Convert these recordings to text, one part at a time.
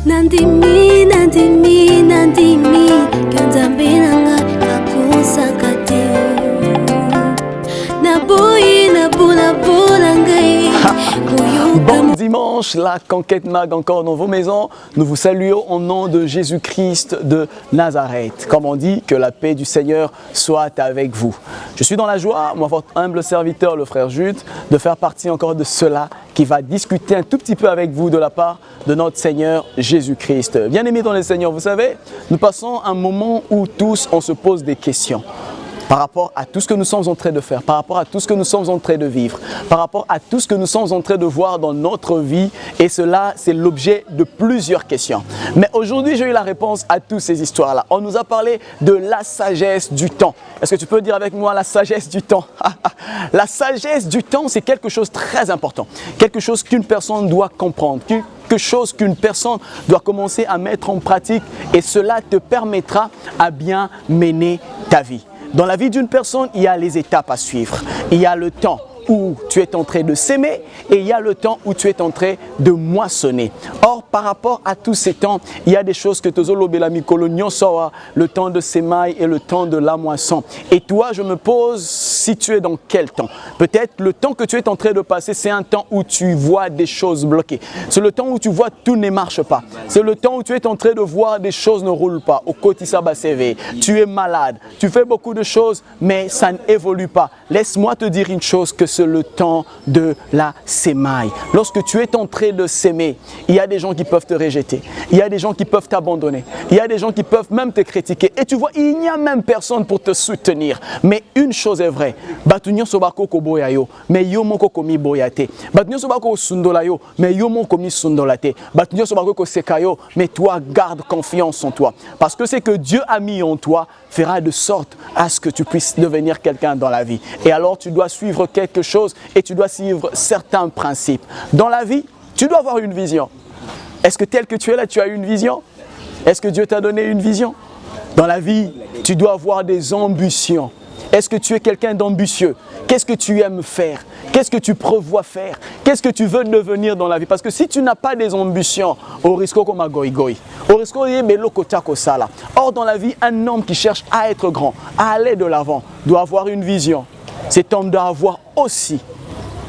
Nandimi, nandimi, nandimi, kanzambe nanga kakusakate. Naboyi, nabula ngai. Bon dimanche, la Conquête Mag encore dans vos maisons. Nous vous saluons au nom de Jésus-Christ de Nazareth. Comme on dit, que la paix du Seigneur soit avec vous. Je suis dans la joie, moi votre humble serviteur, le frère Jude, de faire partie encore de cela qui va discuter un tout petit peu avec vous de la part de notre Seigneur Jésus-Christ. Bien-aimés dans le Seigneur, vous savez, nous passons un moment où tous on se pose des questions. Par rapport à tout ce que nous sommes en train de faire, par rapport à tout ce que nous sommes en train de vivre, par rapport à tout ce que nous sommes en train de voir dans notre vie. Et cela, c'est l'objet de plusieurs questions. Mais aujourd'hui, j'ai eu la réponse à toutes ces histoires-là. On nous a parlé de la sagesse du temps. Est-ce que tu peux dire avec moi la sagesse du temps? La sagesse du temps, c'est quelque chose de très important. Quelque chose qu'une personne doit comprendre. Quelque chose qu'une personne doit commencer à mettre en pratique. Et cela te permettra à bien mener ta vie. Dans la vie d'une personne, il y a les étapes à suivre. Il y a le temps où tu es en train de s'aimer et il y a le temps où tu es en train de moissonner. Or, par rapport à tous ces temps, il y a des choses que le temps de s'aimer et le temps de la moisson. Et toi, je me pose si tu es dans quel temps. Peut-être le temps que tu es en train de passer, c'est un temps où tu vois des choses bloquées. C'est le temps où tu vois tout ne marche pas. C'est le temps où tu es en train de voir des choses ne roulent pas. Au quotidien, tu es malade, tu fais beaucoup de choses, mais ça n'évolue pas. Laisse-moi te dire une chose, que c'est le temps de la sémaille. Lorsque tu es en train de s'aimer, il y a des gens qui peuvent te rejeter. Il y a des gens qui peuvent t'abandonner. Il y a des gens qui peuvent même te critiquer. Et tu vois, il n'y a même personne pour te soutenir. Mais une chose est vraie. Mais toi, garde confiance en toi. Parce que ce que Dieu a mis en toi fera de sorte à ce que tu puisses devenir quelqu'un dans la vie. Et alors, tu dois suivre quelque chose et tu dois suivre certains principes. Dans la vie, tu dois avoir une vision. Est-ce que tel que tu es là, tu as une vision? Est-ce que Dieu t'a donné une vision? Dans la vie, tu dois avoir des ambitions. Est-ce que tu es quelqu'un d'ambitieux? Qu'est-ce que tu aimes faire? Qu'est-ce que tu prévois faire? Qu'est-ce que tu veux devenir dans la vie? Parce que si tu n'as pas des ambitions, au risque comme un goï-goï. Au risque de. Or, dans la vie, un homme qui cherche à être grand, à aller de l'avant, doit avoir une vision. Cet homme doit avoir aussi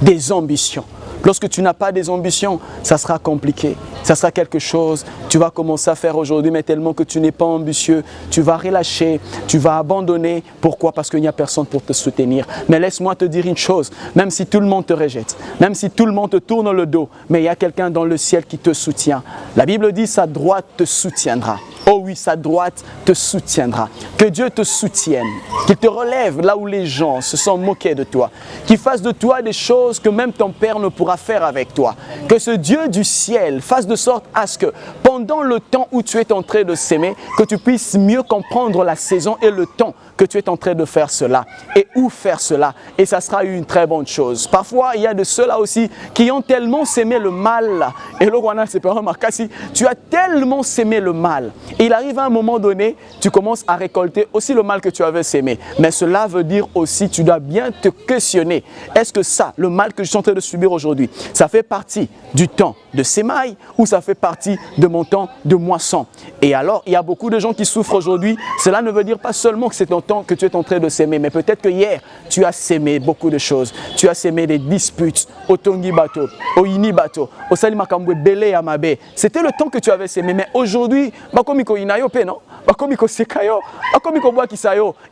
des ambitions. Lorsque tu n'as pas des ambitions, ça sera compliqué. Ça sera quelque chose que tu vas commencer à faire aujourd'hui, mais tellement que tu n'es pas ambitieux, tu vas relâcher, tu vas abandonner. Pourquoi? Parce qu'il n'y a personne pour te soutenir. Mais laisse-moi te dire une chose, même si tout le monde te rejette, même si tout le monde te tourne le dos, mais il y a quelqu'un dans le ciel qui te soutient. La Bible dit, sa droite te soutiendra. Oh oui, sa droite te soutiendra. Que Dieu te soutienne, qu'il te relève là où les gens se sont moqués de toi, qu'il fasse de toi des choses que même ton père ne pourra faire avec toi. Que ce Dieu du ciel fasse de sorte à ce que pendant le temps où tu es en train de s'aimer, que tu puisses mieux comprendre la saison et le temps que tu es en train de faire cela et où faire cela. Et ça sera une très bonne chose. Parfois, il y a de ceux-là aussi qui ont tellement s'aimé le mal. Et là, c'est pas remarqué, si tu as tellement s'aimé le mal. Et il arrive à un moment donné, tu commences à récolter aussi le mal que tu avais s'aimé. Mais cela veut dire aussi, tu dois bien te questionner. Est-ce que ça, le mal que je suis en train de subir aujourd'hui, ça fait partie du temps de sémaille ou ça fait partie de mon temps de moisson? Et alors, il y a beaucoup de gens qui souffrent aujourd'hui. Cela ne veut dire pas seulement que c'est ton temps que tu es en train de s'aimer, mais peut-être que hier, tu as sémé beaucoup de choses. Tu as sémé des disputes, au Tongi Bato, au Ini Bato, au Salimakambwe Bele Yamabe. C'était le temps que tu avais sémé, mais aujourd'hui,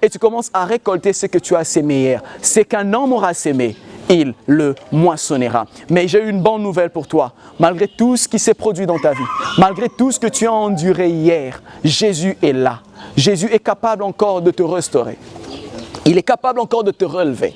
et tu commences à récolter ce que tu as sémé hier. C'est qu'un homme aura sémé, il le moissonnera. Mais j'ai une bonne nouvelle pour toi. Malgré tout ce qui s'est produit dans ta vie, malgré tout ce que tu as enduré hier, Jésus est là. Jésus est capable encore de te restaurer. Il est capable encore de te relever.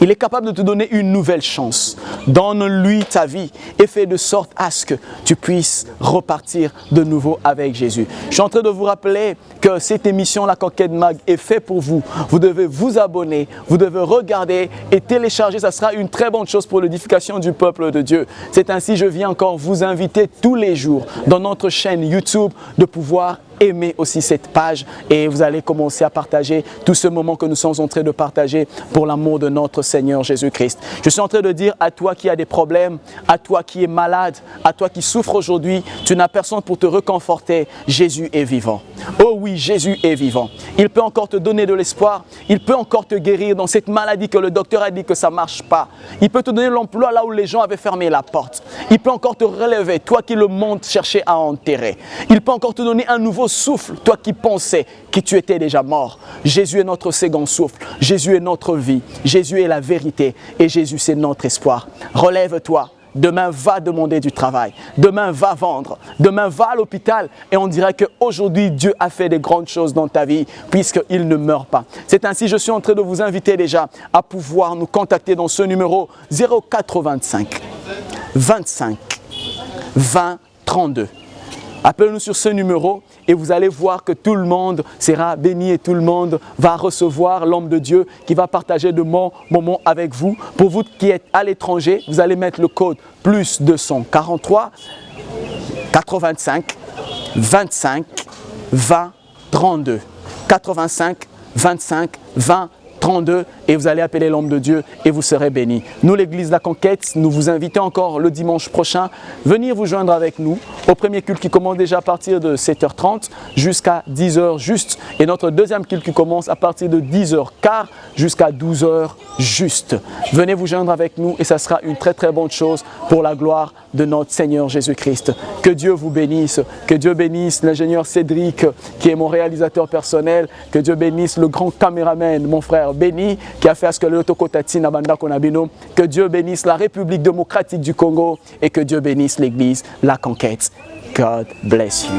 Il est capable de te donner une nouvelle chance. Donne-lui ta vie et fais de sorte à ce que tu puisses repartir de nouveau avec Jésus. Je suis en train de vous rappeler que cette émission, La Conquête Mag, est faite pour vous. Vous devez vous abonner, vous devez regarder et télécharger. Ça sera une très bonne chose pour l'édification du peuple de Dieu. C'est ainsi que je viens encore vous inviter tous les jours dans notre chaîne YouTube de pouvoir aimer aussi cette page et vous allez commencer à partager tout ce moment que nous sommes en train de partager pour l'amour de notre Seigneur Jésus-Christ. Je suis en train de dire à toi qui as des problèmes, à toi qui es malade, à toi qui souffres aujourd'hui, tu n'as personne pour te réconforter. Jésus est vivant. Oh oui, Jésus est vivant. Il peut encore te donner de l'espoir. Il peut encore te guérir dans cette maladie que le docteur a dit que ça ne marche pas. Il peut te donner l'emploi là où les gens avaient fermé la porte. Il peut encore te relever, toi qui le monde cherchait à enterrer. Il peut encore te donner un nouveau souffle, toi qui pensais que tu étais déjà mort. Jésus est notre second souffle. Jésus est notre vie. Jésus est la vérité. Et Jésus, c'est notre espoir. Relève-toi. Demain, va demander du travail. Demain, va vendre. Demain, va à l'hôpital. Et on dirait qu'aujourd'hui, Dieu a fait des grandes choses dans ta vie puisqu'il ne meurt pas. C'est ainsi, je suis en train de vous inviter déjà à pouvoir nous contacter dans ce numéro 0425 25 20 32. Appelez-nous sur ce numéro et vous allez voir que tout le monde sera béni et tout le monde va recevoir l'homme de Dieu qui va partager de bons moments avec vous. Pour vous qui êtes à l'étranger, vous allez mettre le code plus 243 85 25 20 32. 85 25 20 32 et vous allez appeler l'homme de Dieu et vous serez bénis. Nous, l'Église La Conquête, nous vous invitons encore le dimanche prochain, venir vous joindre avec nous au premier culte qui commence déjà à partir de 7h30 jusqu'à 10h juste et notre deuxième culte qui commence à partir de 10h15 jusqu'à 12h juste. Venez vous joindre avec nous et ça sera une très très bonne chose pour la gloire de notre Seigneur Jésus-Christ. Que Dieu vous bénisse, que Dieu bénisse l'ingénieur Cédric qui est mon réalisateur personnel, que Dieu bénisse le grand caméraman, mon frère Béni, qui a fait à ce que le Tokotati Nabanda Konabino, que Dieu bénisse la République démocratique du Congo et que Dieu bénisse l'Église La Conquête. God bless you.